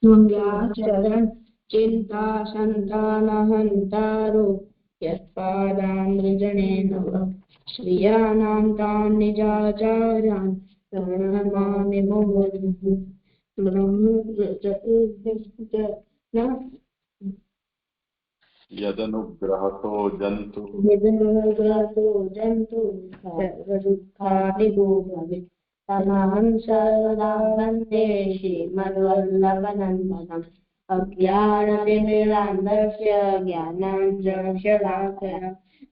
मंगलाचरण चिंता संतानहंतारो यत्पादामृजनेन श्रियाणां तान् निजाचार्यान् प्रणमामि मुहुर्मुहुः। यदनुग्रहतो जन्तु सर्वदुःखादिगो भवेत् तमहं सदा वन्दे श्रीमद्वल्लभनन्दनम्। अज्ञानतिमिरान्धस्य ज्ञानाञ्जनशलाकया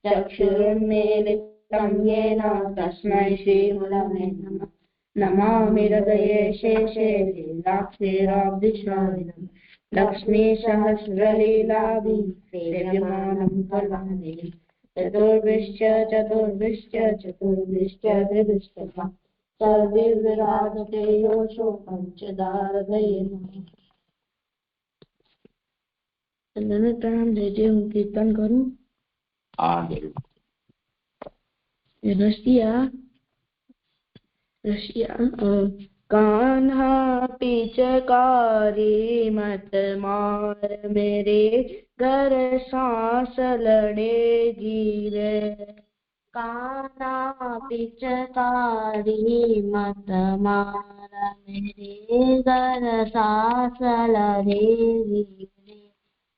चक्षुरुन्मीलितं येन तस्मै श्रीगुरवे नमः। नमामि हृदये शेषे लीलाक्षीराब्धिशालिनम् लक्ष्मीसहस्रलीलाभिः सेव्यमानं कलानिधिम्। चतुर्भिश्च त्रिभिश्च सर्वविराजते योषो पंचदारदये नमः। प्रणाम देते हूँ। कीर्तन करूँ? रसिया कान्हा पिचकारी मत मार मेरे घर सांस लड़ेगी रे। कान्हा पिचकारी मत मार मेरे घर सांस लड़ेगी रे।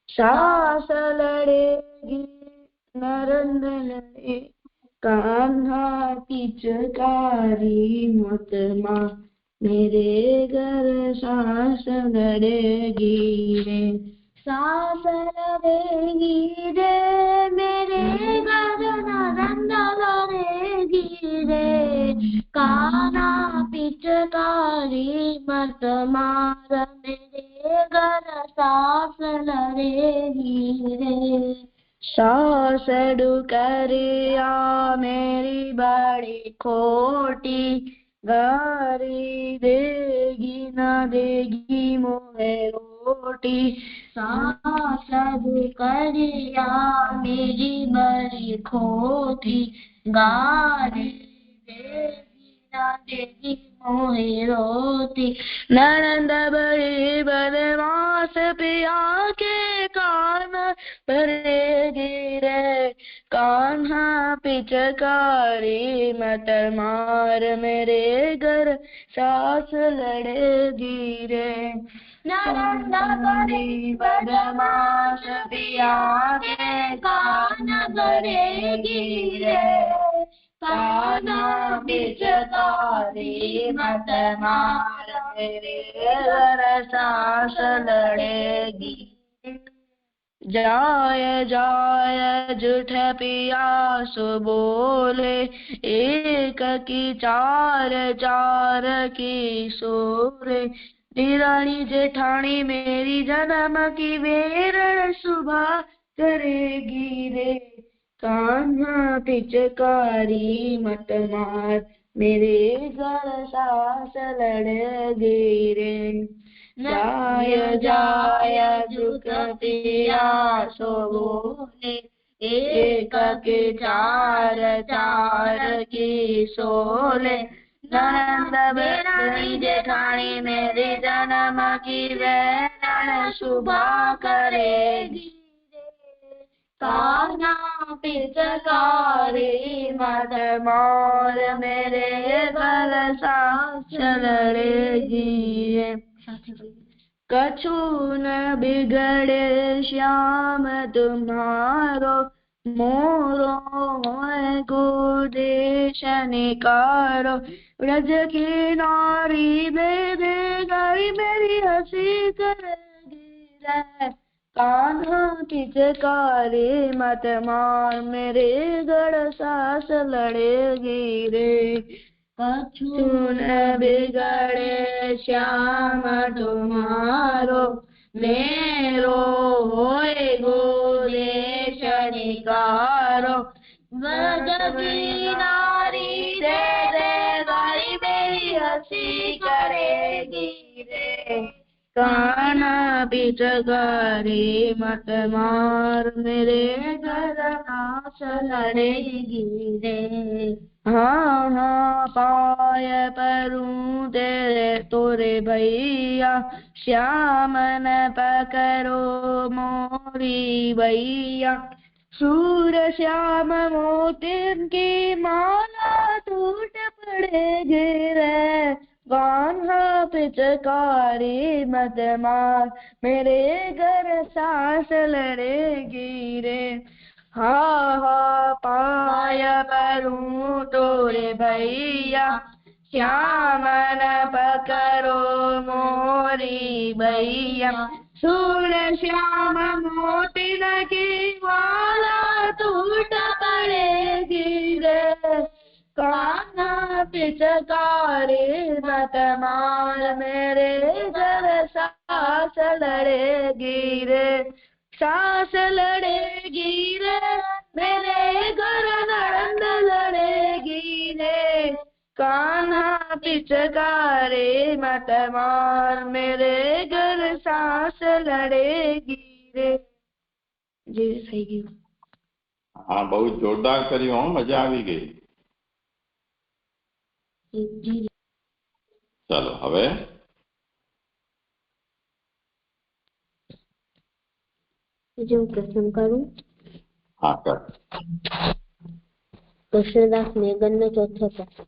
सांस लड़ेगी नरंद लड़े कान्हा पिचकारी मत मार मेरे घर सांस लड़ेगी रे। सांस लड़ेगी रे मेरे घर नरंद लड़ेगी रे। कान्हा पिचकारी मत मार मेरे घर सांस लड़ेगी रे। सास डुकरिया मेरी बड़ी खोटी गारी देगी न देगी मोहे रोटी। सास डुकरिया मेरी बड़ी खोटी गारी देगी न देगी मोहे रोटी। ननंद बड़ी बदमाश पिया के कान भरेगी रे। कान्हा पिचकारी मत मार मेरे घर सास लड़ेगी रे। ननंद बड़ी बदमाश पिया के कान भरेगी रे। कान्हा पिचकारी मत मार मेरे घर सास लड़ेगी। जाय जाय जुठ पिया सो बोले एक की चार चार की सोरे। दिरानी जेठानी मेरी जन्म की वेरण सुबह करेगी रे। कान्हा पिचकारी मत मार मेरे घर सास लड़ेगी रे। जाय जाय जुग पिया सो बोले एक के चार चार की सोले। ननंद बेरानी जेठानी मेरी जन्म की वेरण शुभा करेगी रे। कान्हा पिचकारी मत मार मेरे घर सास लड़ेगी। कछु न बिगड़े श्याम तुम्हारो मोरो है गुदेश निकारो। ब्रज की नारी बेदे गई मेरी हंसी करेगी रे। कान्हा पिचकारी मत मार मेरे घर सास लड़ेगी रे। कछु न बिगड़े श्याम तुम्हारो मेरो होए गोदेश निकारो। ब्रज की नारी दे दे गाई मेरी हंसी करेगी रे। कान्हा पिचकारी मत मार मेरे घर नाश लड़ेगी रे। हाँ हाँ पाय परूं तेरे तोरे भैया, श्याम न पकड़ो मोरी भैया। सूर श्याम मोतिन की माला टूट पड़ेगी रे, कान्हा पिचकारी मत मार, मेरे घर सांस लड़ेगी रे। हा हा पाय परूं तोरे भैया, श्याम न पकड़ो मोरी भैया। सुन श्याम मोतिन की माला टूट पड़ेगी रे, कान्हा पिचकारी मत मार, मेरे घर सांस लड़ेगी रे, सांस लड़ेगी रे, मेरे घर नंद लड़ेगी रे, कान्हा पिचकारी मत मार, मेरे घर सांस लड़ेगी रे। जी सही गયું. હા બહુ જોરદાર કર્યું હો, મજા આવી ગઈ. જી ચાલો હવે जो प्रश्न करूं. હા કર. कृष्णदास मेघन ने चौथो प्रश्न.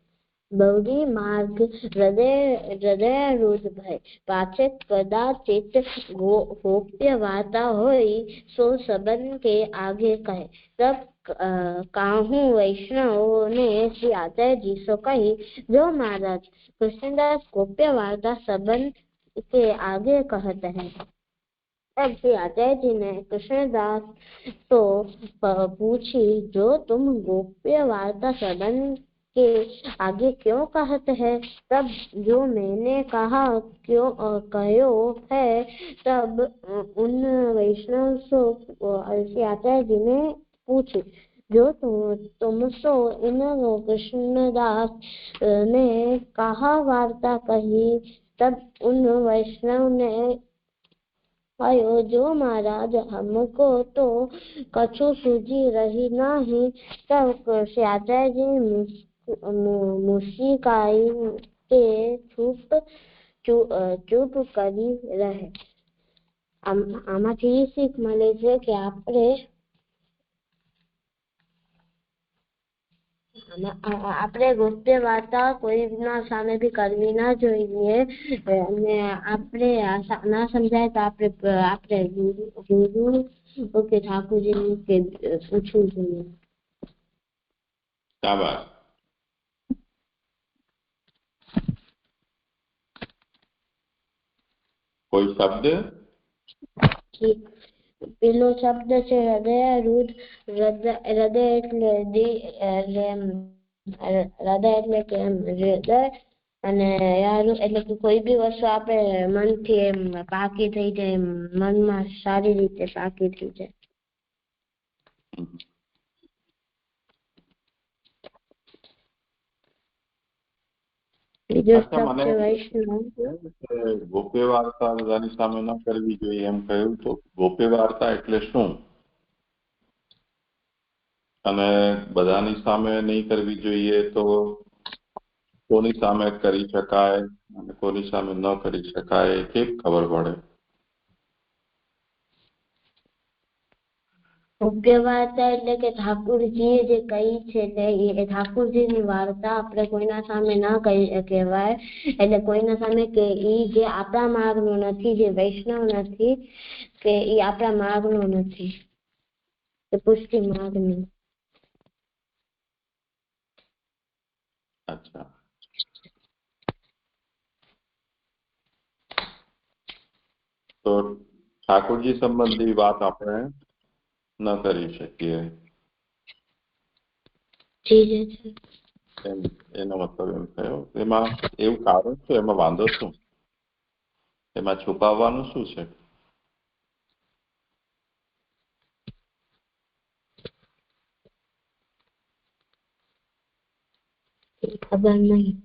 બૌરી માર્ગ હૃદય રૂધ ભય, પાછે કદાચિત ગોપ્ય વાર્તા હોય, સો સબન કે આગે કહે. તબ કાહું વૈષ્ણવ ने श्री आचार्य जी सो कही. जो महाराज कृष्णदास गोप्य वार्ता सबन के आगे कहते हैं. तब श्री आचार्य जी ने कृष्णदास तो पूछी, जो तुम गोप्य वार्ता सबन के आगे क्यों कहते हैं. तब जो मैंने कहा क्यों कहो है, तब उन वैष्णव से श्री आचार्य जी ने पूछी, जो तुम सो इन कृष्णदास ने कहा वार्ता कही. तब उन वैष्णव ने कहो, जो महाराज हमको तो कछु सूझी रही नहीं. तब श्री आचार्य जी મુશિકાઈ તે ચૂપ કરી રહે. આમાંથી એ શીખ મળે છે કે આપણે ગોપ્ય વાર્તા કોઈના સામે બી કરવી ના જોઈએ, અને આપણે ના સમજાય તો આપણે ગુરુ કે ઠાકોરજી કે પૂછવું જોઈએ. શાબાશ. કોઈ શબ્દ? પેલો શબ્દ છે હૃદય રૂધ. હૃદય એટલે કે હૃદય, અને એટલે કે કોઈ બી વસ્તુ આપણે મનથી એમ પાકી થઈ જાય, મનમાં સારી રીતે પાકી થઈ જાય. બીજો શબ્દ છે વૈષ્ણવ. ગોપ્ય વાર્તા બધાની સામે ન કરવી જોઈએ એમ કહ્યું, તો ગોપ્ય વાર્તા એટલે શું, અને બધાની સામે નહીં કરવી જોઈએ તો કોની સામે કરી શકાય અને કોની સામે ન કરી શકાય એ કેમ ખબર પડે? ગોપ્ય વાર્તા એટલે કે ઠાકોરજીએ જે કહી છે એ ઠાકોરજીની વાર્તા આપણે કોઈના સામે ના કહી કહેવાય. એટલે કોઈના સામે કે એ જે આપણા માર્ગનો નથી, જે વૈષ્ણવ નથી, કે એ આપણા માર્ગનો નથી, એ પુષ્ટિ માર્ગનો. અચ્છા. તો ઠાકોરજી સંબંધી વાત આપણે ન કરી શકીએ, એનો મતલબ એમ થયો. એમાં એવું કારણ શું, એમાં વાંધો શું, એમાં છુપાવવાનું શું છે? ખબર નહીં.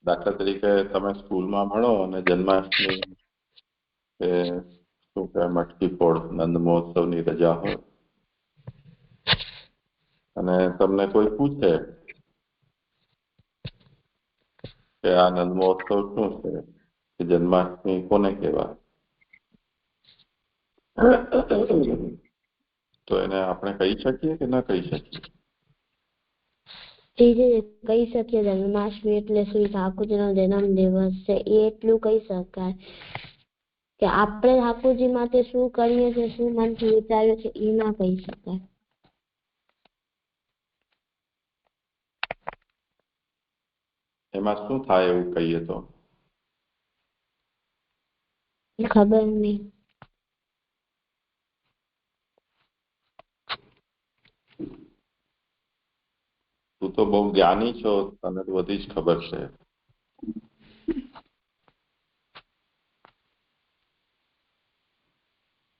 દાખલા તરીકે તમે સ્કૂલમાં ભણો અને જન્માષ્ટમી શું કે મટકી ફોડ નંદ મહોત્સવની રજા હોય અને તમને કોઈ પૂછે કે આ નંદ મહોત્સવ શું છે, કે જન્માષ્ટમી કોને કહેવાય, તો એને આપણે કહી શકીએ કે ન કહી શકીએ? કહી શકીએ. જન્માષ્ટમી એટલે શ્રી ઠાકોરજીનો જન્મ દિવસ છે, એ એટલું કહી શકાય કે આપણે ઠાકોરજી માટે શું કરીએ છીએ, શું મનથી વિચાર્યું છે, એ ના કહી શકાય. એમાં શું થાય એવું કહીએ તો? ખબર નહીં. તું તો બહુ જ્ઞાની છો, તને તો બધી જ ખબર છે.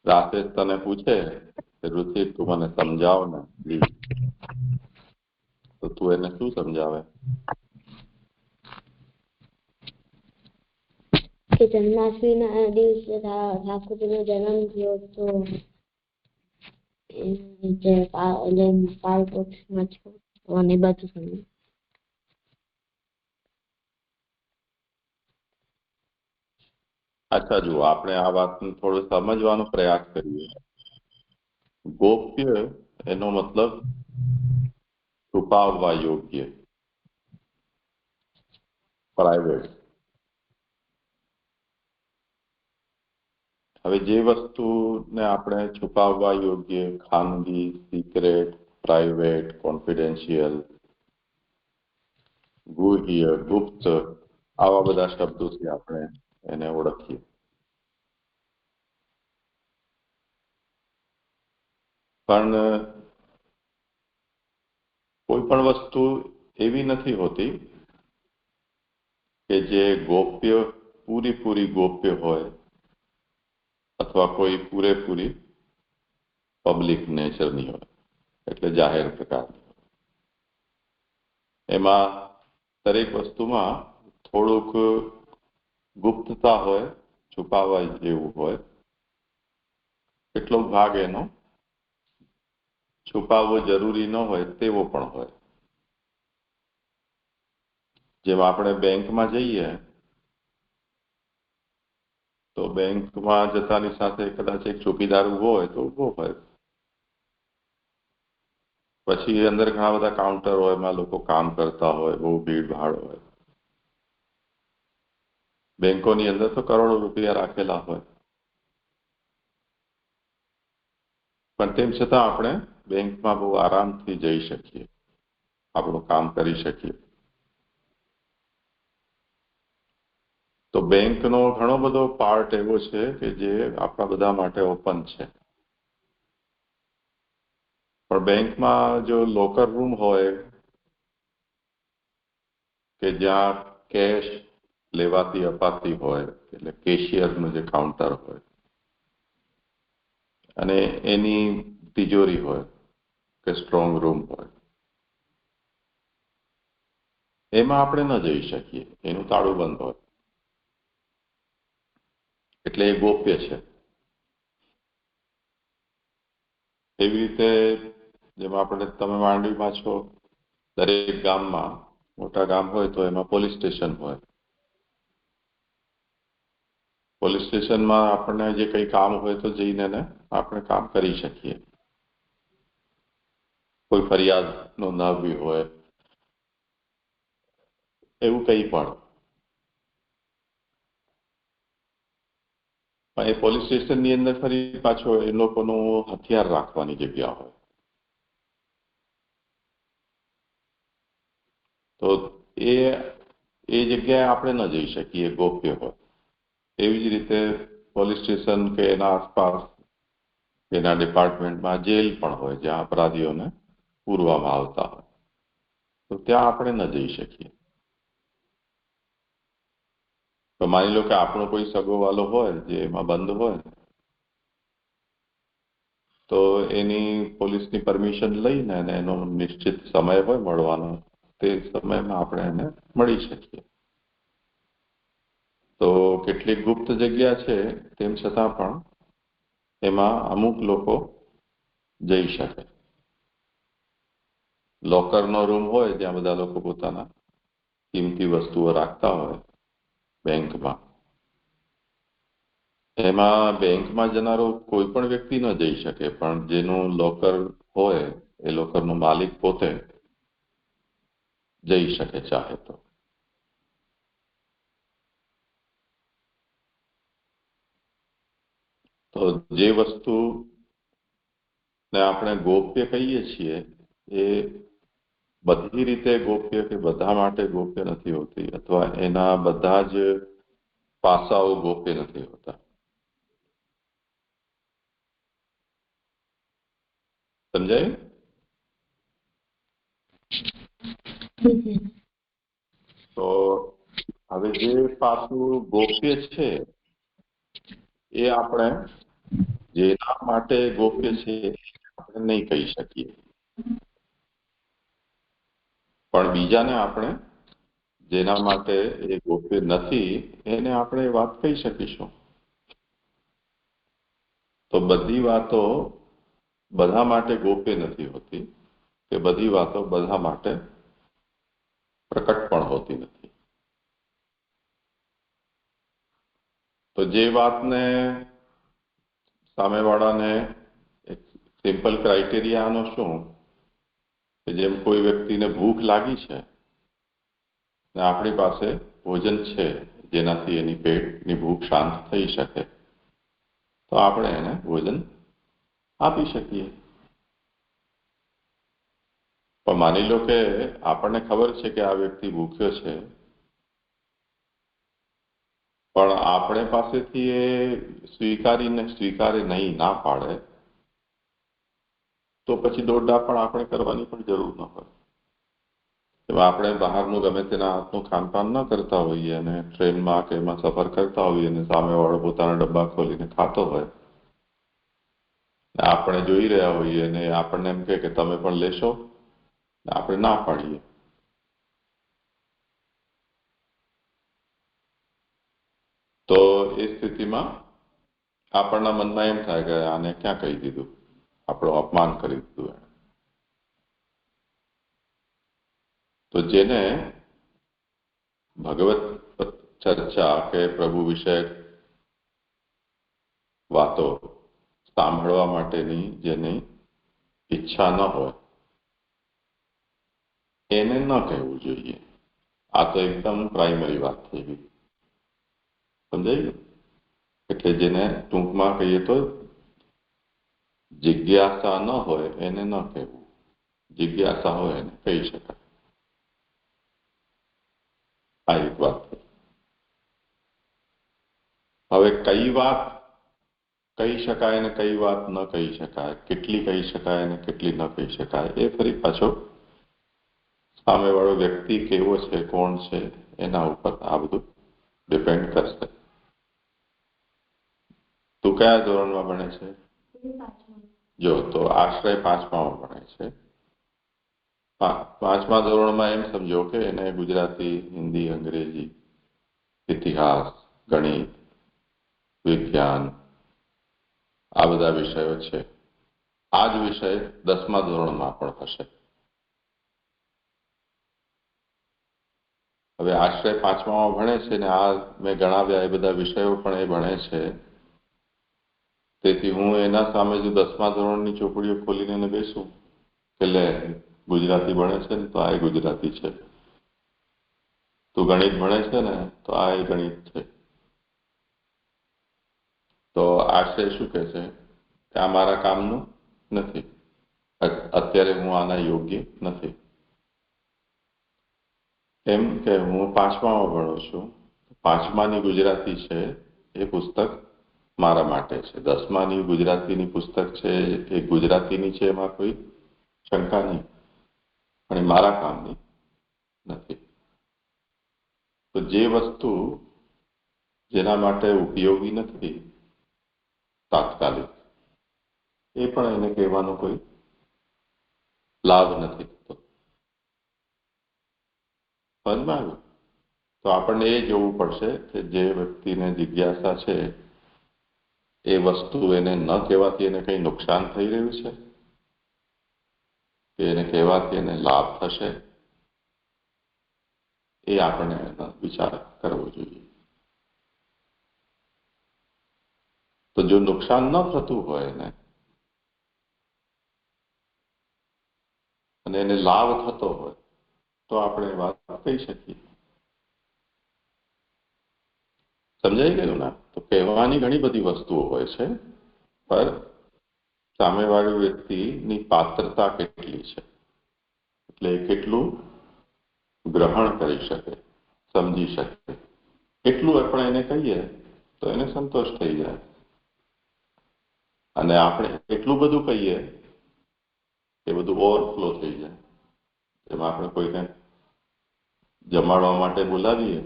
રાતે તને પૂછે કે ઋષિ તું મને સમજાવ ને પ્લીઝ, તો તું એને શું સમજાવે? કે જન્માષ્ટમીના દિવસે ઠાકોરજીનો જન્મ થયો હતો, પાલકોટમાં છો અને બધું સમજ. અચ્છા, જુઓ, આપણે આ વાતને થોડો સમજવાનો પ્રયાસ કરીએ. ગોપ્ય એનો મતલબ છુપાવવા યોગ્ય, પ્રાઇવેટ. હવે જે વસ્તુને આપણે છુપાવવા યોગ્ય, ખાનગી, સિક્રેટ, પ્રાઇવેટ, કોન્ફિડેન્શિયલ, ગુહ્ય, ગુપ્ત, આવા બધા શબ્દોથી આપણે એને ઓળખીએ. પણ કોઈ પણ વસ્તુ એવી નથી હોતી કે જે ગોપ્ય, પૂરી ગોપ્ય હોય અથવા કોઈ પૂરેપૂરી પબ્લિક નેચરની હોય, એટલે જાહેર પ્રકારની. એમાં દરેક વસ્તુમાં થોડુંક ગુપ્તતા હોય, છુપાવવા જેવું હોય. કેટલો ભાગ એનો છુપાવવો જરૂરી ન હોય તેવો પણ હોય. જેમ આપણે બેંકમાં જઈએ તો બેંકમાં જતાની સાથે કદાચ એક ચોકીદાર ઉભો હોય તો ઉભો હોય. પછી અંદર ઘણા બધા કાઉન્ટર હોય, એમાં લોકો કામ કરતા હોય, બહુ ભીડભાડ હોય. બેંકોની અંદર તો કરોડો રૂપિયા રાખેલા હોય, પણ તેમ છતાં આપણે બેંકમાં બહુ આરામથી જઈ શકીએ, આપણું કામ કરી શકીએ. તો બેંકનો ઘણો બધો પાર્ટ એવો છે કે જે આપણા બધા માટે ઓપન છે. પણ બેંકમાં જો લોકર રૂમ હોય કે જ્યાં કેશ લેવાતી અપાતી હોય, એટલે કેશિયરનું જે કાઉન્ટર હોય અને એની તિજોરી હોય કે સ્ટ્રોંગ રૂમ હોય, એમાં આપણે ન જઈ શકીએ, એનું તાળું બંધ હોય, એટલે એ ગોપ્ય છે. એવી રીતે જેમ આપણે, તમે માંડવીમાં છો, દરેક ગામમાં, મોટા ગામ હોય તો એમાં પોલીસ સ્ટેશન હોય. પોલીસ સ્ટેશનમાં આપણને જે કંઈ કામ હોય તો જઈને આપણે કામ કરી શકીએ. કોઈ ફરિયાદ નોંધાવવી હોય, એવું કંઈ પણ. એ પોલીસ સ્ટેશનની અંદર ફરી પાછો એ લોકોનું હથિયાર રાખવાની જગ્યા હોય. તો એ જગ્યાએ આપણે ન જઈ શકીએ, ગોપ્ય હોય. એવી જ રીતે પોલીસ સ્ટેશન કે એના આસપાસ, એના ડિપાર્ટમેન્ટમાં જેલ પણ હોય, જ્યાં અપરાધીઓને પૂરવામાં આવતા હોય, તો ત્યાં આપણે ન જઈ શકીએ. તો માની લો કે આપણો કોઈ સગોવાલો હોય જે એમાં બંધ હોય, તો એની પોલીસની પરમિશન લઈને અને એનો નિશ્ચિત સમય હોય મળવાનો, તે સમયમાં આપણે એને મળી શકીએ. તો કેટલીક ગુપ્ત જગ્યા છે, તેમ છતાં પણ એમાં અમુક લોકો જઈ શકે. લોકરનો રૂમ હોય જ્યાં બધા લોકો પોતાના કિંમતી વસ્તુઓ રાખતા હોય બેંકમાં, એમાં બેંકમાં જનારો કોઈ પણ વ્યક્તિ ન જઈ શકે, પણ જેનું લોકર હોય એ લોકરનો માલિક પોતે જઈ શકે ચાહે તો. તો જે વસ્તુ ને આપણે ગોપ્ય કહીએ છીએ એ બધી રીતે ગોપ્ય કે બધા માટે ગોપ્ય નથી હોતી, અથવા એના બધા જ પાસાઓ ગોપ્ય નથી હોતા. સમજાયું? તો હવે જે પાસું ગોપ્ય છે એ આપણે જેના માટે ગોપ્ય છે આપણે નહીં કહી શકીએ, પણ બીજાને આપણે જેના માટે એ ગોપ્ય નથી એને આપણે વાત કહી શકીશું. તો બધી વાતો બધા માટે ગોપ્ય નથી હોતી કે બધી વાતો બધા માટે પ્રકટ પણ હોતી નથી. તો જે વાતને સામેવાળાને એક સિમ્પલ ક્રાઇટેરિયાનો શું કે જેમ કોઈ વ્યક્તિને ભૂખ લાગી છે ને આપણી પાસે ભોજન છે જેનાથી એની પેટની ભૂખ શાંત થઈ શકે, તો આપણે એને ભોજન આપી શકીએ. પણ માની લો કે આપણને ખબર છે કે આ વ્યક્તિ ભૂખ્યો છે, પણ આપણે પાસેથી એ સ્વીકારે નહીં, ના પાડે, તો પછી દોડડા પણ આપણે કરવાની પણ જરૂર ન હોય. એમાં આપણે બહારનું ગમે તેના હાથનું ખાનપાન ન કરતા હોઈએ અને ટ્રેનમાં કે એમાં સફર કરતા હોઈએ અને સામેવાળો પોતાના ડબ્બા ખોલીને ખાતો હોય, આપણે જોઈ રહ્યા હોઈએ અને આપણને એમ કે તમે પણ લેશો, આપણે ના પાડીએ, તો એ સ્થિતિમાં આપણના મનમાં એમ થાય કે આને ક્યાં કહી દીધું, આપણું અપમાન કરી દીધું. તો જેને ભગવત ચર્ચા કે પ્રભુ વિશે વાતો સાંભળવા માટેની જેની ઈચ્છા ન હોય એને ન કહેવું જોઈએ. આ તો એકદમ પ્રાઇમરી વાત થઈ ગઈ. સમજાયું? એટલે જેને ટૂંકમાં કહીએ તો જિજ્ઞાસા ન હોય એને ન કહેવું, જિજ્ઞાસા હોય એને કહી શકાય. આ એક વાત. હવે કઈ વાત કહી શકાય અને કઈ વાત ન કહી શકાય, કેટલી કહી શકાય અને કેટલી ન કહી શકાય, એ ફરી પાછો સામેવાળો વ્યક્તિ કેવો છે, કોણ છે, એના ઉપર આ બધું ડિપેન્ડ કરશે. તું કયા ધોરણમાં ભણે છે? જો તો આશ્રય 5માં ભણે છે. 5મા ધોરણમાં એમ સમજો કે એને ગુજરાતી, હિન્દી, અંગ્રેજી, ઇતિહાસ, ગણિત, વિજ્ઞાન આ બધા વિષયો છે. આ જ વિષય 10મા ધોરણમાં પણ હશે. હવે આશ્રય 5માં ભણે છે ને આ મેં ગણાવ્યા એ બધા વિષયો પણ એ ભણે છે. તેથી હું એના સામે જો 10મા ધોરણની ચોપડીઓ ખોલીને એને બેસું કે લે ગુજરાતી ભણે છે ને તો આ ગુજરાતી છે, તું ગણિત ભણે છે ને તો આ ગણિત છે, તો આશ્રય શું કહે છે કે આ મારા કામનું નથી, અત્યારે હું આના યોગ્ય નથી. એમ કે હું 5માં ભણું છું, 5માની ગુજરાતી છે એ પુસ્તક મારા માટે છે, 10માની ગુજરાતીની પુસ્તક છે એ ગુજરાતીની છે, એમાં કોઈ શંકા નહીં, પણ એ મારા કામની નથી. તો જે વસ્તુ જેના માટે ઉપયોગી નથી તાત્કાલિક, એ પણ એને કહેવાનો કોઈ લાભ નથી થતો. સમજમાં આવ્યું? તો આપણને એ જોવું પડશે કે જે વ્યક્તિને જિજ્ઞાસા છે એ વસ્તુ એને ન કહેવાથી એને કંઈ નુકસાન થઈ રહ્યું છે કે એને કહેવાથી એને લાભ થશે, એ આપણે વિચાર કરવો જોઈએ. તો જો નુકસાન ન થતું હોય ને અને એને લાભ થતો હોય તો આપણે એ વાત કહી શકીએ. સમજાઈ ગયું ને? તો કહેવાની ઘણી બધી વસ્તુઓ હોય છે, પર સામેવાળી વ્યક્તિની પાત્રતા કેટલી છે, એટલે એ કેટલું ગ્રહણ કરી શકે, સમજી શકે, એટલું આપણે એને કહીએ તો એને સંતોષ થઈ જાય. અને આપણે એટલું બધું કહીએ કે બધું ઓવરફ્લો થઈ જાય. એમાં આપણે કોઈને જમાડવા માટે બોલાવીએ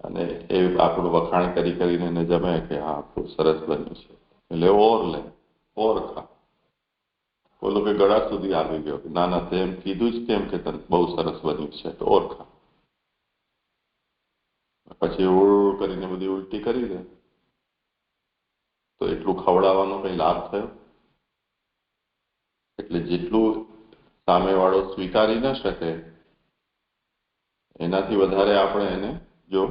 અને એ આપણું વખાણ કરીને એને જમે કે હા ખૂબ સરસ બન્યું છે, એટલે ઓર ખા. બોલો કે ગળા સુધી આવી ગયો, ના ના તેમ કીધું જ કેમ કે તને બહુ સરસ બન્યું છે, તો ઓર ખા. પછી ઓળ કરીને બધી ઉલટી કરી દે તો એટલું ખવડાવવાનો કઈ લાભ થયો? એટલે જેટલું સામેવાળો સ્વીકારી ન શકે એનાથી વધારે આપણે એને જો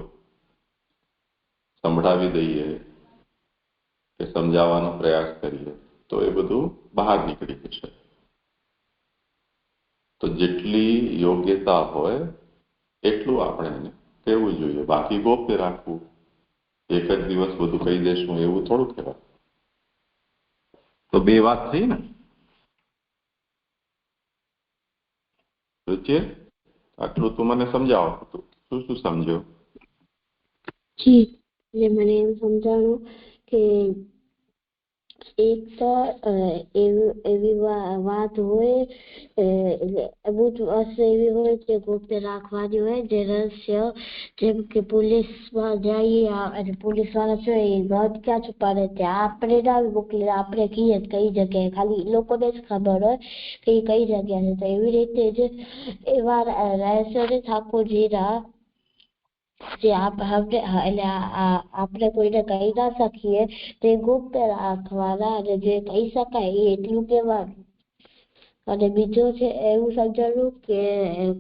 સંભળાવી દઈએ કે સમજાવવાનો પ્રયાસ કરીએ તો એ બધું બહાર નીકળી જશે. તો જેટલી યોગ્યતા હોય એટલું આપણે એને કહેવું જોઈએ, બાકી ગોપ્ય રાખવું. એક જ દિવસ બધું કહી દેશું એવું થોડું કહેવાય. તો બે વાત થઈ ને. રૂચિર, આટલું તું મને સમજાવો, તું શું સમજ્યો? જી, એટલે મને એમ સમજાણું કે એક તો એવી વાત હોય, એટલે અમુક વસ્તુ એવી હોય જે ગુપ્ત રાખવાની હોય, જે રહસ્ય, જેમ કે પોલીસમાં જઈએ અને પોલીસ વાળા છે એ વાત ક્યાં છુપાડે છે, આપણે ના મોકલે, આપણે કહીએ કઈ જગ્યાએ, ખાલી એ લોકોને જ ખબર હોય કે એ કઈ જગ્યા છે. તો એવી રીતે જ એવા રહસ્યોને ઠાકોરજીના જે આપણે કોઈને કહી ના શકીએ તે ગુપ્ત રાખવાના, અને જે કહી શકાય એ એટલું કહેવાનું. અને બીજું છે એવું સમજાયું કે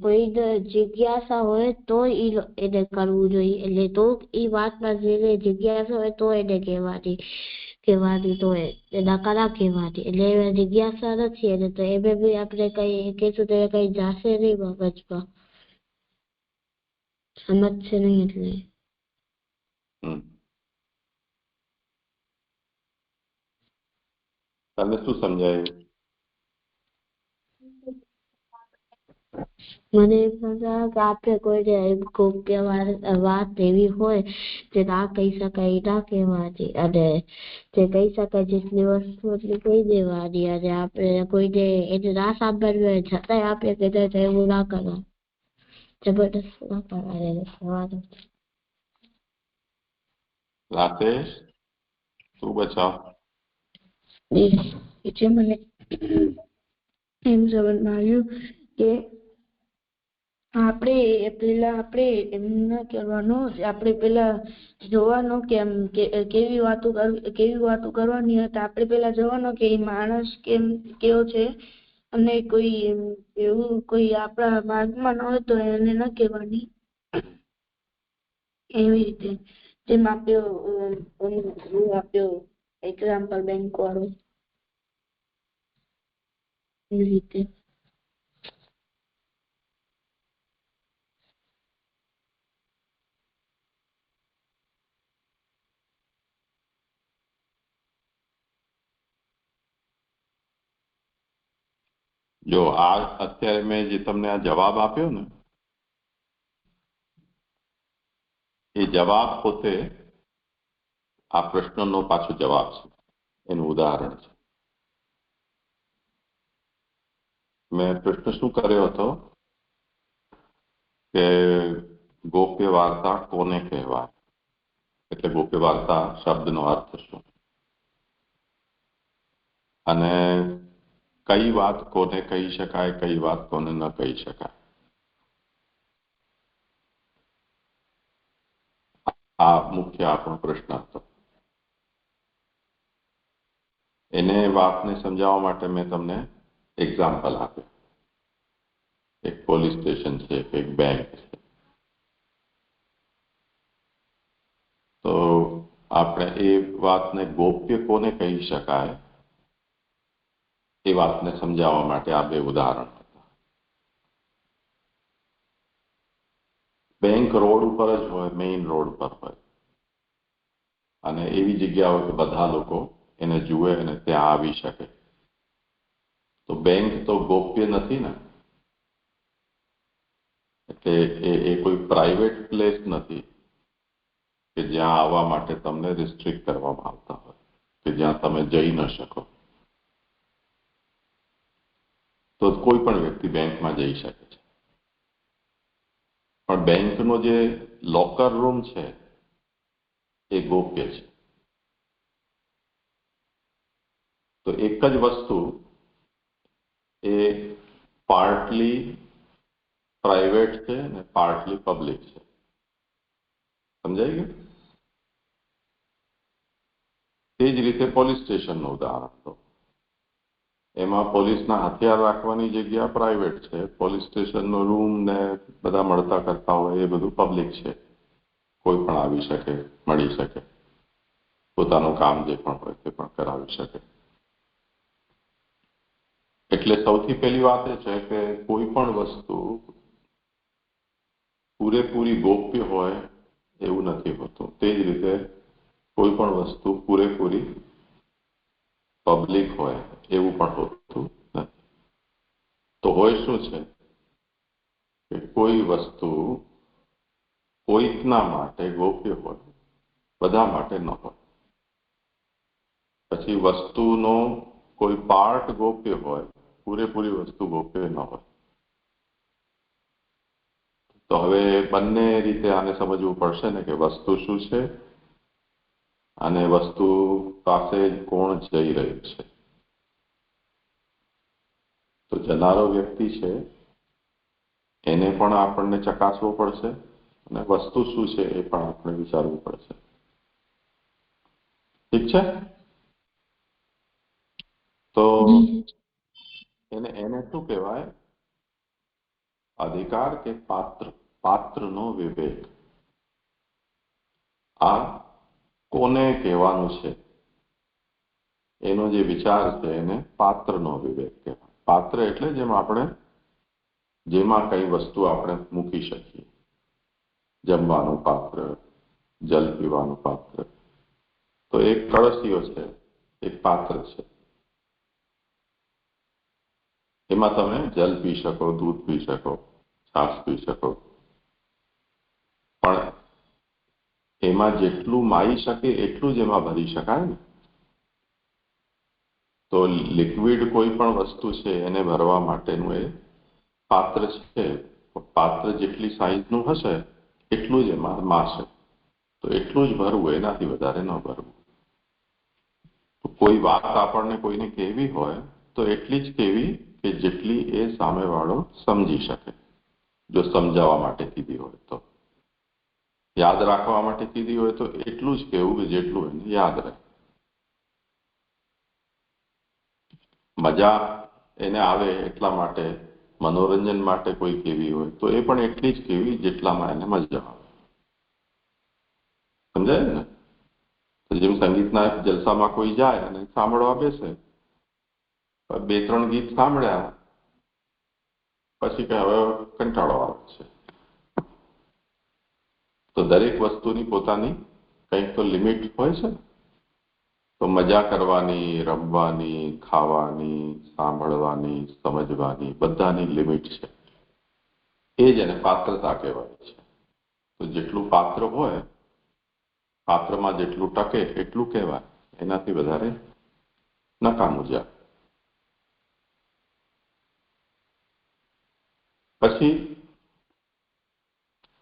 કોઈને જિજ્ઞાસા હોય તો એને કરવું જોઈએ, એટલે તો એ વાતમાં જેને જિજ્ઞાસા હોય તો એને કહેવાની તો એના કરા કહેવાની. એટલે જિજ્ઞાસા નથી એને તો એમે બી આપણે કઈ કહીશું તો કઈ જાશે નહીં મગજમાં, સમજશે નહીં. એટલે તને શું સમજાયું? મને એમ સમજાયું કે આપણે કોઈને ગોપ્ય વાત એવી હોય જે ના કહી શકાય ના કહેવાની, અને જે કહી શકાય જેટલી વસ્તુ એટલી કહી દેવાની, અને આપણે કોઈને એને ના સાંભળવી હોય છતાંય આપણે કીધું તો એવું ના કરવાનું, જબરદસ્ત ના કરવાનું. રાકેશ, તું બચાવ. એટલે મને એમ સમજમાં આવ્યું કે આપણે એમ ના કરવાનું, આપણે પેલા જોવાનું કે એમ કેવી વાતો કરવાની હતી. આપણે પેલા જોવાનું કે એ માણસ કેવો છે, અને કોઈ એવું કોઈ આપણા માર્ગમાં ન હોય તો એને ન કહેવાની. એવી રીતે જેમ આપ્યો એક્ઝામ્પલ બેંક વાળો, એવી રીતે. જો આ અત્યારે મેં જે તમને આ જવાબ આપ્યો ને, એ જવાબ પોતે આ પ્રશ્નનો પાછો જવાબ છે, એનું ઉદાહરણ છે. મેં પ્રશ્ન શું કર્યો હતો કે ગોપ્ય વાર્તા કોને કહેવાય, એટલે ગોપ્ય વાર્તા શબ્દનો અર્થ શું, અને કઈ વાત કોને કહી શકાય, કઈ વાત કોને ન કહી શકાય. આ મુખ્ય આપણો પ્રશ્ન હતો. એને વાતને સમજાવવા માટે મેં તમને એક્ઝામ્પલ આપ્યું. એક પોલીસ સ્ટેશન છે, એક બેંક છે. તો આપણે એ વાતને ગોપ્ય કોને કહી શકાય એ વાતને સમજાવવા માટે આ બે ઉદાહરણ હતા. બેંક રોડ ઉપર જ હોય, મેઇન રોડ પર હોય, અને એવી જગ્યા હોય કે બધા લોકો એને જુએ અને ત્યાં આવી શકે. તો બેંક તો ગોપ્ય નથી ને, એટલે એ કોઈ પ્રાઇવેટ પ્લેસ નથી કે જ્યાં આવવા માટે તમને રિસ્ટ્રિક્ટ કરવામાં આવતા હોય, કે જ્યાં તમે જઈ ન શકો. તો કોઈ પણ વ્યક્તિ બેંકમાં જઈ શકે છે, પણ બેંકનો જે લોકર રૂમ છે એ ગોપ્ય છે. તો એક જ વસ્તુ એ પાર્ટલી પ્રાઇવેટ છે અને પાર્ટલી પબ્લિક છે. સમજાઈ ગયું? તે જ રીતે પોલીસ સ્ટેશનનું ઉદાહરણ લો. એમાં પોલીસના હથિયાર રાખવાની જગ્યા પ્રાઇવેટ છે, પોલીસ સ્ટેશનનો રૂમ ને બધા મળતા કરતા હોય એ બધું પબ્લિક છે. કોઈ પણ આવી શકે, મળી શકે, પોતાનું કામ જે પણ હોય તે પણ કરાવી શકે. એટલે સૌથી પહેલી વાત એ છે કે કોઈ પણ વસ્તુ પૂરેપૂરી ગોપ્ય હોય એવું નથી હોતું. તે જ રીતે કોઈ પણ વસ્તુ પૂરેપૂરી પબ્લિક હોય એવું પણ હોતું નથી. તો હોય શું છે કે કોઈ વસ્તુ કોઈકના માટે ગોપ્ય હોય, બધા માટે ન હોય. પછી વસ્તુનો કોઈ પાર્ટ ગોપ્ય હોય, પૂરેપૂરી વસ્તુ ગોપ્ય ન હોય. તો હવે બંને રીતે આને સમજવું પડશે ને કે વસ્તુ શું છે અને વસ્તુ પાસે કોણ જઈ રહ્યું છે. તો જનારો વ્યક્તિ છે એને પણ આપણને ચકાસવો પડશે અને વસ્તુ શું છે એ પણ આપણે વિચારવું પડશે. ઠીક છે? તો એને શું કહેવાય? અધિકાર કે પાત્રનો વિવેક. આ કોને કહેવાનું છે એનો જે વિચાર છે એને પાત્રનો વિવેક કહેવાય. પાત્ર એટલે જેમાં કઈ વસ્તુ આપણે મૂકી શકીએ. જમવાનું પાત્ર, જલ પીવાનું પાત્ર. તો એક કળશીઓ છે, એક પાત્ર છે. એમાં તમે જલ પી શકો, દૂધ પી શકો, છાશ પી શકો. પણ એમાં જેટલું માઈ શકે એટલું જ એમાં ભરી શકાય ને. તો લિક્વિડ કોઈ પણ વસ્તુ છે એને ભરવા માટેનું એ પાત્ર છે. પાત્ર જેટલી સાઈઝનું હશે એટલું જ એમાં માશે. તો એટલું જ ભરવું, એનાથી વધારે ન ભરવું. કોઈ વાત આપણને કોઈને કહેવી હોય તો એટલી જ કહેવી કે જેટલી એ સામેવાળો સમજી શકે. જો સમજાવવા માટે કીધી હોય તો, યાદ રાખવા માટે કીધી હોય તો એટલું જ કહેવું કે જેટલું એને યાદ રહે. મજા એને આવે એટલા માટે, મનોરંજન માટે કોઈ કહેવી હોય તો એ પણ એટલી જ કહેવી જેટલામાં એને મજા આવે. સમજાય ને? તો જેમ સંગીતના જલસામાં કોઈ જાય અને સાંભળવા બેસે, 2-3 ગીત સાંભળ્યા પછી કે હવે કંટાળો આવે છે. તો દરેક વસ્તુની પોતાની કંઈક તો લિમિટ હોય છે ને. તો મજા કરવાની, રમવાની, ખાવાની, સાંભળવાની, સમજવાની બધાની લિમિટ છે. એ જ એને પાત્રતા કહેવાય છે. તો જેટલું પાત્ર હોય, પાત્રમાં જેટલું ટકે એટલું કહેવાય, એનાથી વધારે નકામું જાય. પછી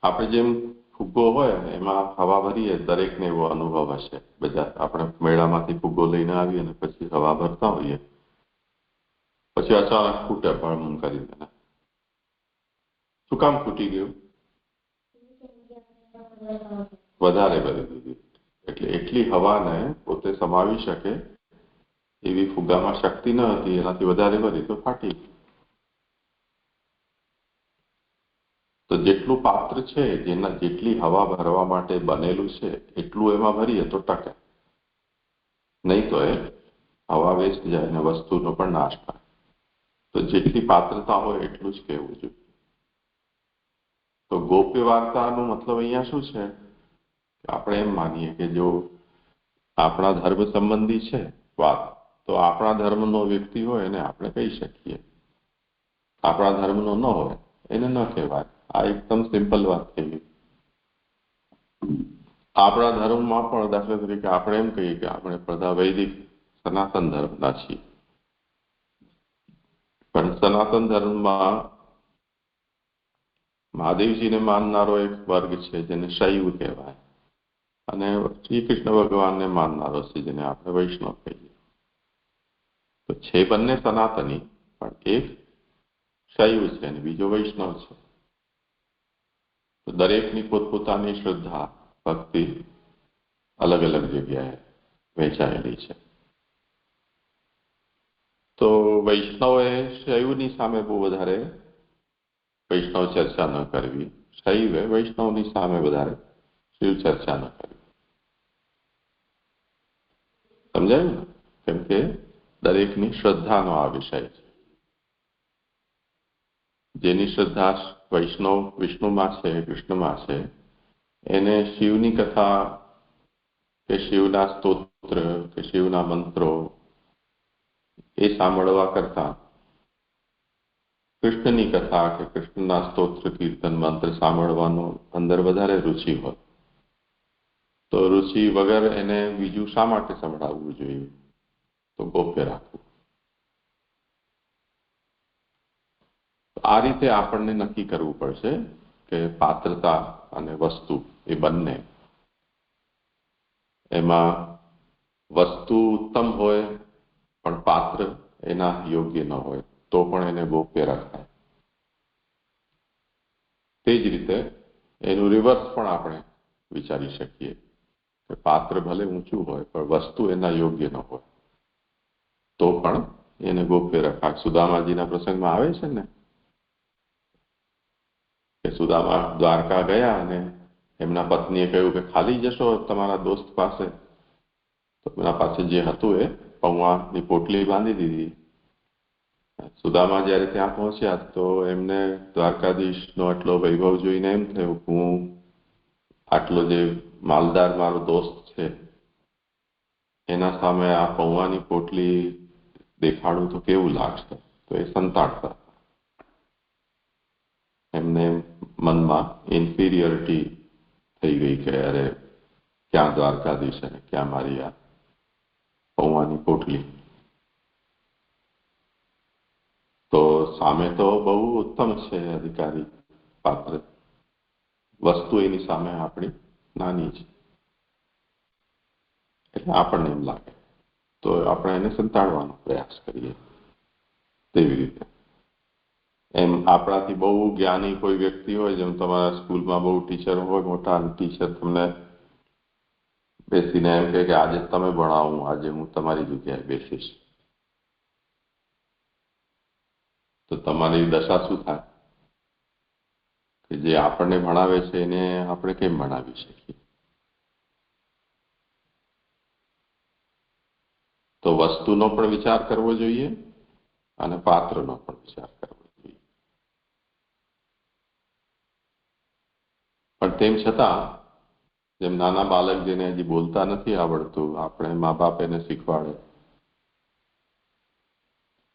આપણે જેમ ફુગ્ગો હોય એમાં હવા ભરીએ, દરેકને એવો અનુભવ હશે. બધા આપણે મેળામાંથી ફુગ્ગો લઈને આવીએ અને પછી હવા ભરતા હોઈએ, પછી અચાનક ફૂટે ભણમ કરીને. શું કામ ફૂટી ગયું? વધારે ભરી દીધી. એટલે એટલી હવાને પોતે સમાવી શકે એવી ફુગ્ગામાં શક્તિ ન હતી, એનાથી વધારે ભરી તો ફાટી ગઈ. તો જેટલું પાત્ર છે, જેટલી હવા ભરવા માટે બનેલું છે, એટલું એમાં ભરીએ તો ટકે, નહીં તો એ હવા વેસ્ટ જાય ને વસ્તુનો પણ નાશ થાય. તો જેટલી પાત્રતા હોય એટલું જ કહેવું જોઈએ. તો ગોપ્ય વાર્તાનો મતલબ અહીંયા શું છે? આપણે એમ માનીએ કે જો આપણા ધર્મ સંબંધી છે વાત, તો આપણા ધર્મનો વ્યક્તિ હોય એને આપણે કહી શકીએ, આપણા ધર્મનો ન હોય એને ન કહેવાય. આ એકદમ સિમ્પલ વાત થઈ ગઈ. આપણા ધર્મમાં પણ દાખલા તરીકે આપણે એમ કહીએ કે આપણે બધા વૈદિક સનાતન ધર્મના છીએ, પણ સનાતન ધર્મમાં મહાદેવજીને માનનારો એક વર્ગ છે જેને શૈવ કહેવાય, અને શ્રી કૃષ્ણ ભગવાનને માનનારો છે જેને આપણે વૈષ્ણવ કહીએ. તો છે બંને સનાતની, પણ એક શૈવ છે અને બીજો વૈષ્ણવ છે. તો દરેકની પોતપોતાની શ્રદ્ધા ભક્તિ અલગ અલગ જગ્યાએ વહેંચાયેલી છે. તો વૈષ્ણવે શૈવની સામે બહુ વધારે વૈષ્ણવ ચર્ચા ન કરવી, શૈવે વૈષ્ણવની સામે વધારે શિવ ચર્ચા ન કરવી. સમજાયું ને? કેમ કે દરેકની શ્રદ્ધાનો આ વિષય છે. જેની શ્રદ્ધા વૈષ્ણવ વિષ્ણુમાં છે, કૃષ્ણમાં છે, એને શિવની કથા કે શિવના સ્તોત્ર કે શિવના મંત્રો એ સાંભળવા કરતા કૃષ્ણની કથા કે કૃષ્ણના સ્તોત્ર કીર્તન મંત્ર સાંભળવાનો અંદર વધારે રુચિ હોય. તો રુચિ વગર એને બીજું શા માટે સંભળાવવું જોઈએ? તો ગોપ્ય રાખવું. આ રીતે આપણને નક્કી કરવું પડશે કે પાત્રતા અને વસ્તુ એ બંને, એમાં વસ્તુ ઉત્તમ હોય પણ પાત્ર એના યોગ્ય ન હોય તો પણ એને ગોપ્ય રખાય. તે જ રીતે એનું રિવર્સ પણ આપણે વિચારી શકીએ કે પાત્ર ભલે ઊંચું હોય પણ વસ્તુ એના યોગ્ય ન હોય તો પણ એને ગોપ્ય રખાય. સુદામાજીના પ્રસંગમાં આવે છે ને કે સુદામા દ્વારકા ગયા અને એમના પત્નીએ કહ્યું કે ખાલી જશો તમારા દોસ્ત પાસે, તો એના પાસે જે હતું એ પૌવાની પોટલી બાંધી દીધી. સુદામા જ્યારે ત્યાં પહોંચ્યા તો એમને દ્વારકાધીશનો આટલો વૈભવ જોઈને એમ થયું કે હું આટલો જે માલદાર મારો દોસ્ત છે એના સામે આ પૌવાની પોટલી દેખાડું તો કેવું લાગશે. તો એ સંતાડતા એમને મનમાં ઇન્ફિરિયરિટી થઈ ગઈ કે અરે ક્યાં દ્વારકાધીશ અને ક્યાં મારી આ પૌવાની પોટલી. તો સામે તો બહુ ઉત્તમ છે અધિકારી પાત્ર, વસ્તુ એની સામે આપણી નાની છે, એટલે આપણને એમ લાગે તો આપણે એને સંતાડવાનો પ્રયાસ કરીએ. તેવી રીતે એમ આપણાથી બહુ જ્ઞાની કોઈ વ્યક્તિ હોય, જેમ તમારા સ્કૂલમાં બહુ ટીચર હોય, મોટા ટીચર તમને બેસીને એમ કે આજે તમે ભણાવું, આજે હું તમારી જગ્યાએ બેસીશ, તો તમારી દશા શું થાય કે જે આપણને ભણાવે છે એને આપણે કેમ ભણાવી શકીએ? તો વસ્તુનો પણ વિચાર કરવો જોઈએ અને પાત્રનો પણ વિચાર કરવો જોઈએ. પણ તેમ છતાં જેમ નાના બાળક જેને હજી બોલતા નથી આવડતું, આપણે મા બાપ એને શીખવાડે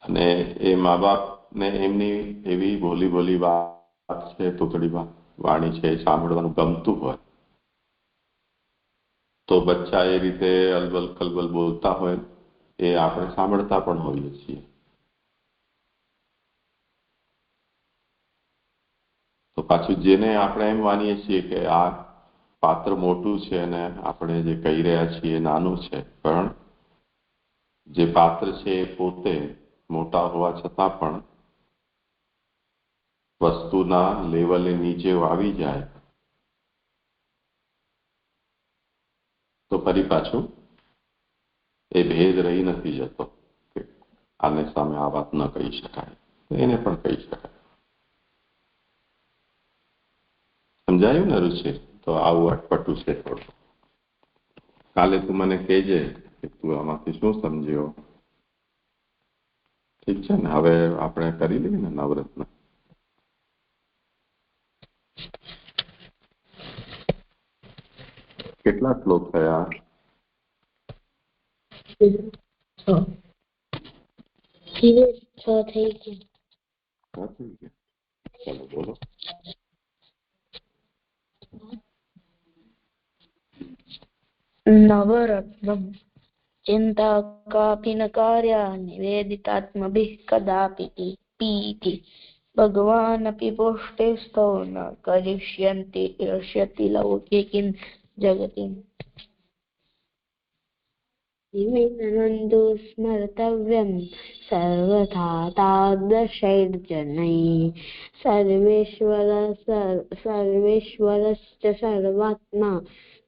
અને એ મા બાપને એમની એવી ભોલી ભોલી વાત છે, તોતડી વાણી છે, સાંભળવાનું ગમતું હોય તો બચ્ચા એ રીતે અલબલ કલબલ બોલતા હોય એ આપણે સાંભળતા પણ હોઈએ છીએ. તો પાછું જેને આપણે એમ માનીએ છીએ કે આ પાત્ર મોટું છે અને આપણે જે કહી રહ્યા છીએ નાનું છે, પણ જે પાત્ર છે એ પોતે મોટા હોવા છતાં પણ વસ્તુના લેવલે નીચે આવી જાય તો ફરી પાછું એ ભેદ રહી નથી જતો. આને સામે આ વાત ન કહી શકાય, તો એને પણ કહી શકાય. સમજાયું ને રુચિ? તો આવું અટપટું છે થોડું. કાલે તું મને કહેજે કે તું આમાંથી શું સમજ્યો. ઠીક છે ને? હવે આપણે કરી લઈએ ને નવરત્ન. કેટલા શ્લોક થયા? 6 થઈ ગયા. ચાલો બોલો. નવરત્નમ ચિંતા કાપી ન કાર્યા નિવેદિતાત્મભિઃ કદાપિ પીતિ ભગવાનપી પુષ્ટિસ્થો ન કરિષ્યન્તિ યસ્યતિ લોકે કિં જગતિ વિવેકાનંદો સ્મર્તવ્યમ સર્વથા તાદૃશૈર્જનૈઃ સર્વેશ્વરશ્ચ સર્વાત્મા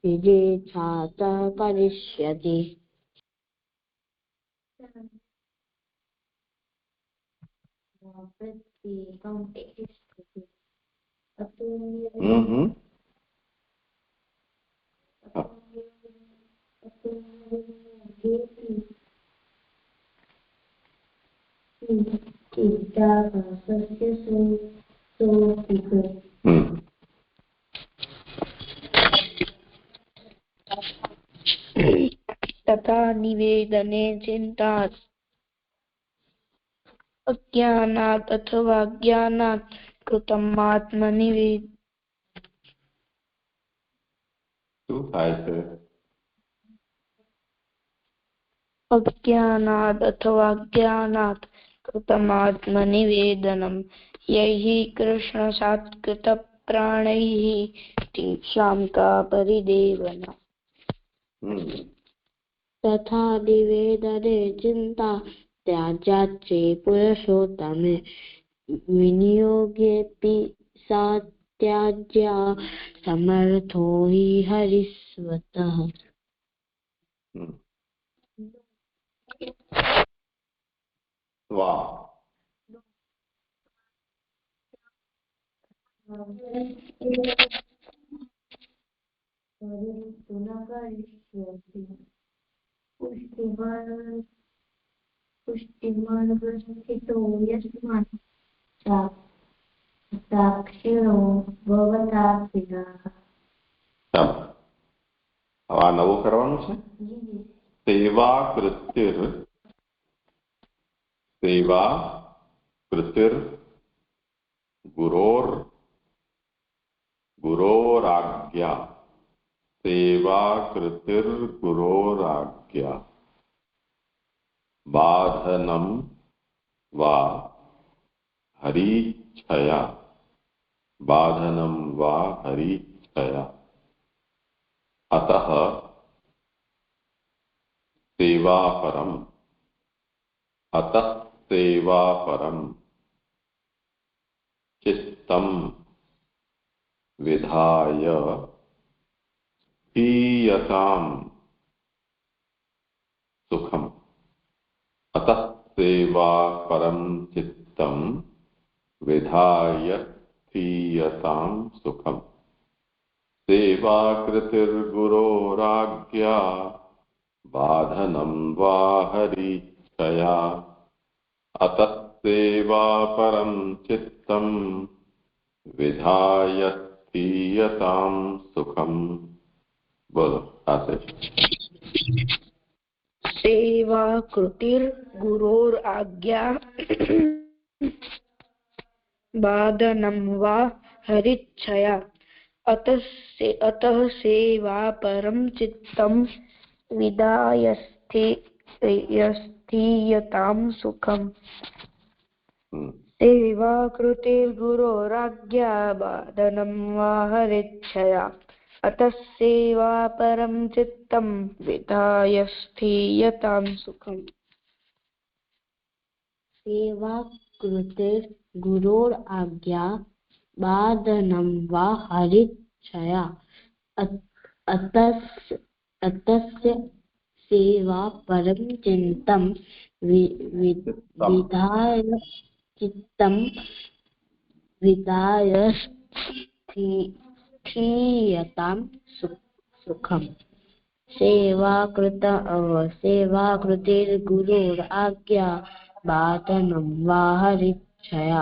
વિજેથાત કરિષ્યતિ. તથા નિવેદને ચિંતા અજ્ઞાનાત અથવા જ્ઞાનાત કૃતમ આત્મનિવેદ. શું થાય છે? અજ્ઞાનાદ અથવા જ્ઞાનાત કૃતમ આત્મનિવેદનમ યૈ કૃષ્ણ સાત્કૃત પ્રાણૈઃ તેષાં કા પરિદેવના. તથા નિવેદને ચિંતા ત્યાજ્યાચે પુરુષોત્તમે વિનિયોગેપી સા ત્યાજ્યા સમર્થો હિ હરિસ્વતઃ. વાહ. પુષ્ટિમાન સ્થિતો યસ્માન સાક્ષિણો ભવતાપિના. ચાલો હવે આ નવું કરવાનું છે. સેવા કૃતિર ગુરોરાજ્ઞા. સેવા કૃતિર ગુરોરાજ્ઞા બાધનમ વા હરિચ્છયા. બાધનમ વા હરિચ્છયા. અતઃ સેવાપરમ ચિત્તમ વિધાય સ્થીયતામ સુખમ. અતઃ સેવાપરમ ચિત્તમ વિધાય સ્થીયતામ સુખમ. સેવાકૃતિર્ગુરોરાજ્ઞા બાધનમ વા હરિચ્છયા. અતઃ સેવાપરમ ચિત્તમ વિધાય સ્થીયતામ સુખમ. બોલો આશે. સેવા કૃતિર ગુરોર આજ્ઞા બાધનમ વા હરિચ્છયા. અતઃ સેવા પરમ ચિત્તમ વિદાય સ્થીયતામ સુખમ. સેવા કૃતિર ગુરોરાજ્ઞા બાધનમ વા હરિચ્છયા. અતઃ સેવા પરમ ચિત્તમ વિધાય સ્થીયતામ સુખમ. સેવા કૃતિર ગુરોરાજ્ઞા બાધનમ વા હરિચ્છયા. અતસ્ય સેવા પરમ ચિત્તમ विधाय चित्तं विधाय स्थीयतां सुखम् सेवाकृतिर्गुरुराज्ञा बाधनं वा हरिच्छया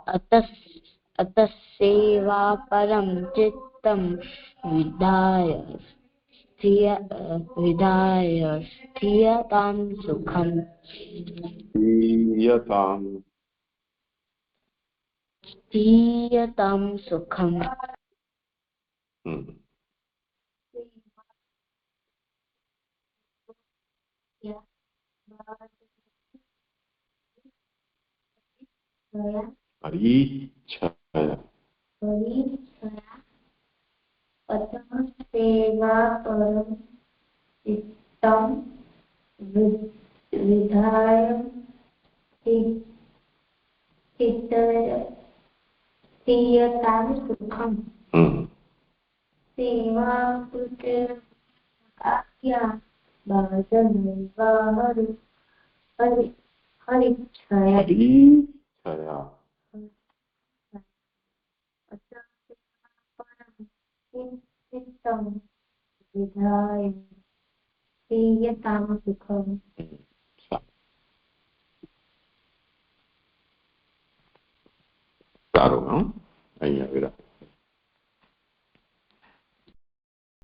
अतः परं चित्तं विधाय स्थीयतां सुखम् स्थीयतां सुखम् हरिच्छया अतः सेवापरं चित्तं विधाय स्थीयतां सुखम् सेवाकृतिराज्ञा बाधनं वा हरिच्छया चित्तं विधाय स्थीयतां सुखम् સારું.